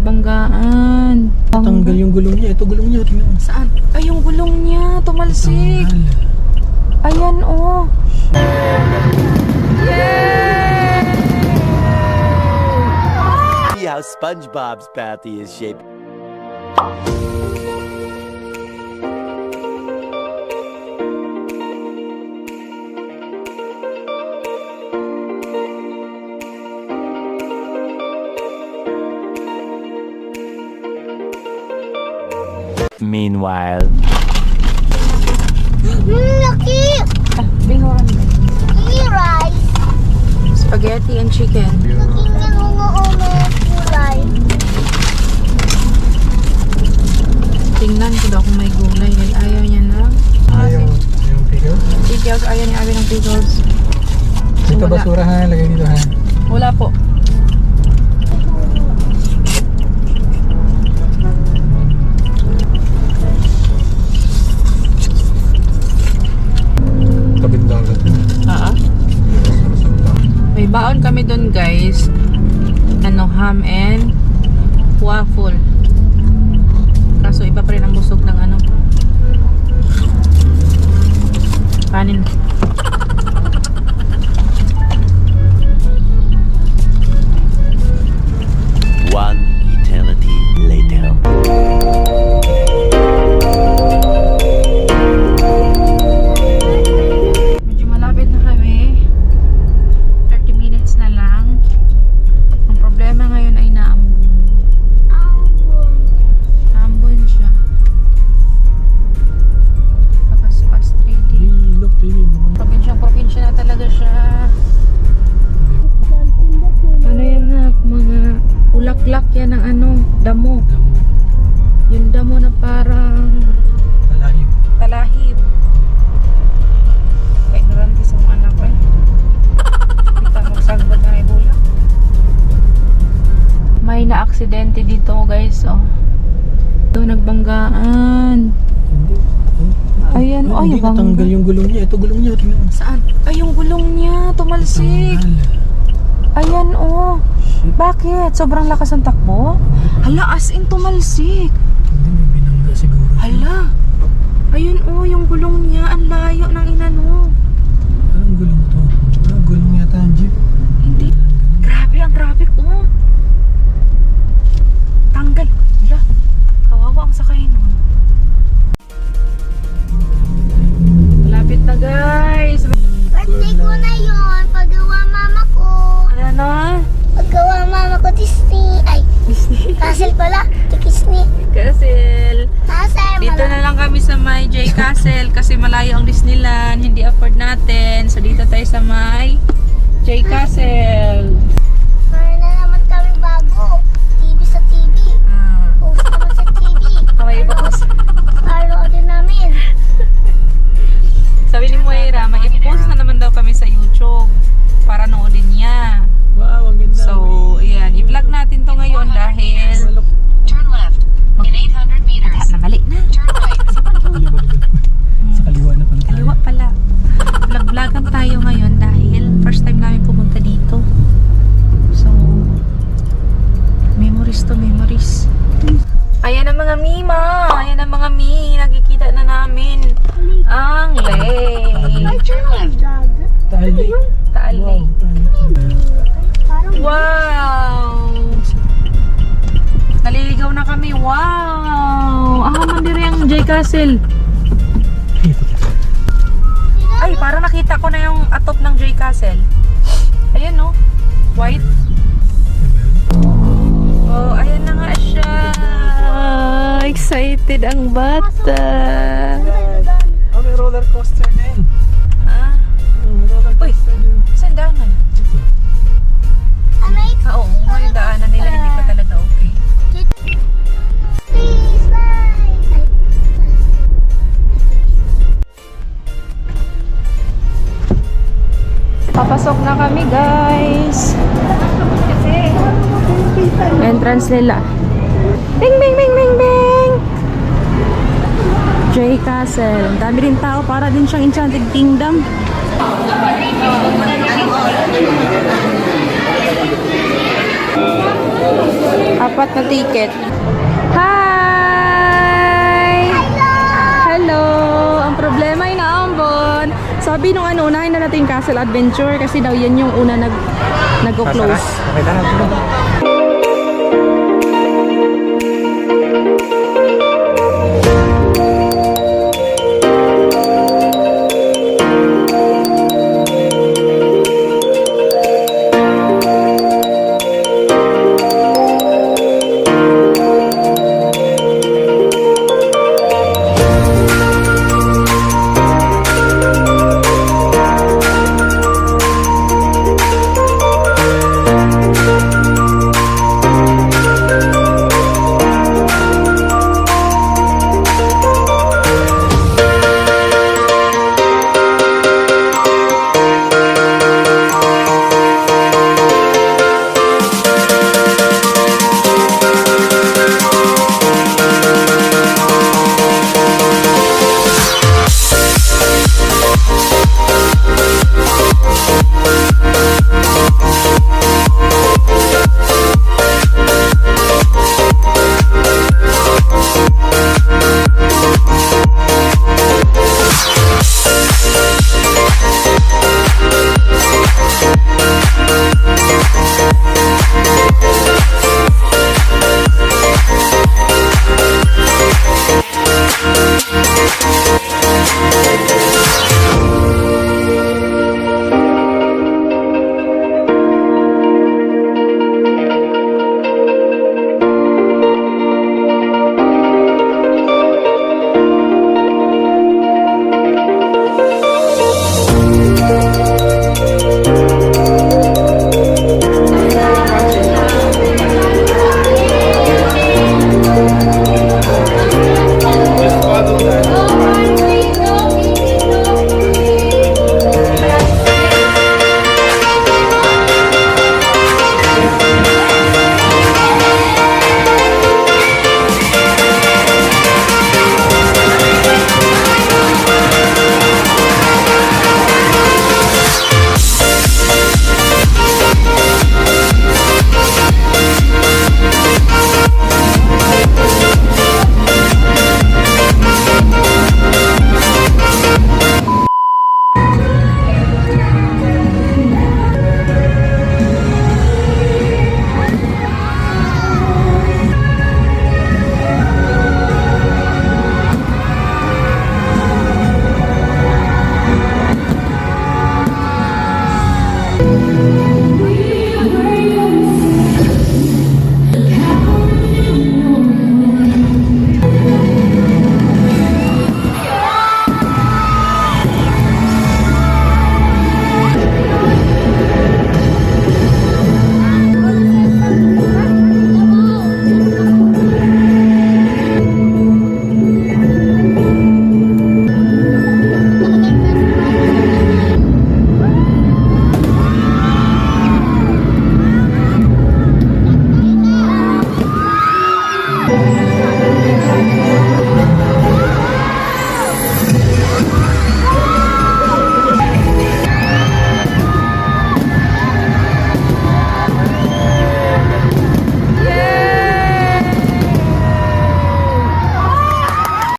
nagbanggaan. Tanggal yung gulong niya. Ito gulong niya. Tingnan mo. Saan? Ay, yung gulong niya. Tumalsik. Ayan, oh. Yay! See how SpongeBob's pathy is shaped. Meanwhile, Laki! Bingoran mo. Rice! Spaghetti and chicken. Laki nga kulay. Tingnan ko daw kung may gulay. Dahil ayaw niya na. Yung pickle. Pickles. Ayaw niya ng pickles. Dito Wala. basura ha. Lagay dito ha. Wala po. Tabing dagat. May baon kami dun, guys. Ham and waffle. Kaso iba pa rin ang busog ng kanin. one eternity later. Medyo malapit na kami. 30 minutes na lang. Ang problema ngayon ay naambon. Naambon siya. Pagkas 3D. Look, baby. Probinsya na talaga siya. Ano yan na? Mga ulaklak yan ng damo. Damo. Yung damo na parang Talahib. talahib. Ignorante sa mga anak ko eh. Kita magsagbot na Ebola. May na-aksidente dito, guys, oh. Ito, nagbanggaan. Hindi. Ayan, oh, Hindi yung natanggal yung gulong niya. Ito gulong niya. Tingnan mo. Saan? Ay, yung gulong niya. Tumalsik. Ayan, oh. Bakit? Sobrang lakas ang takbo? Hala, as in tumalsik. Hindi, may binangga siguro. Hala. Ayun, oh, yung gulong niya. Ang layo ng inano. Anong gulong to? Gulong yata ang jeep. Hindi. Grabe ang traffic, oh. Tanggal. Hala. Kawawa ang sakay nun. Malapit na, guys. Birthday ko na yun. Paggawa mama ko. Ano na? Paggawa mama ko Disney. Ay, Disney. Castle pala. Disney. Castle. Castle. Dito na lang kami sa may J Castle kasi malayo ang Disneyland. Hindi afford natin. So dito tayo sa may J Castle. Meron na naman kami bago. TV sa TV. Post naman sa TV. Okay, ipopost. Ano namin. Sabi ni Moira, may ipopost na naman daw kami sa YouTube para noodin niya. Wow, ang ganda. So, ayan. I-vlog natin to ngayon dahil Turn left. In 800 meters. na mali na. Turn right. Sa kaliwa na pala tayo. Kaliwa pala. Vlog-vlogan tayo ngayon dahil first time namin pumunta dito. So, memories to memories. Ayan ang mga mima. Ayan ang mga mi. Nakikita na namin ang lake. Turn left. Tali. Taali. Parang Wow! Naliligaw na kami. Wow! Mandiri ang J Castle. Ay, parang nakita ko na yung atop ng J Castle. Ayan, no? White. Oh, ayan na nga siya. Excited ang bata. May roller coaster din. Ah, Roller uy, coaster din. saan daanan? Oo, yung daanan nila hindi pa talaga okay. please, bye. Papasok na kami, guys. Entrance nila. Bing, bing, bing, bing, bing. J Castle. Ang dami rin tao. Para din siyang Enchanted Kingdom. 4 na ticket. Hi! Hello! Ang problema ay naambon. Sabi nung unahin na natin Castle Adventure kasi daw yan yung una nag-close. Nakita natin.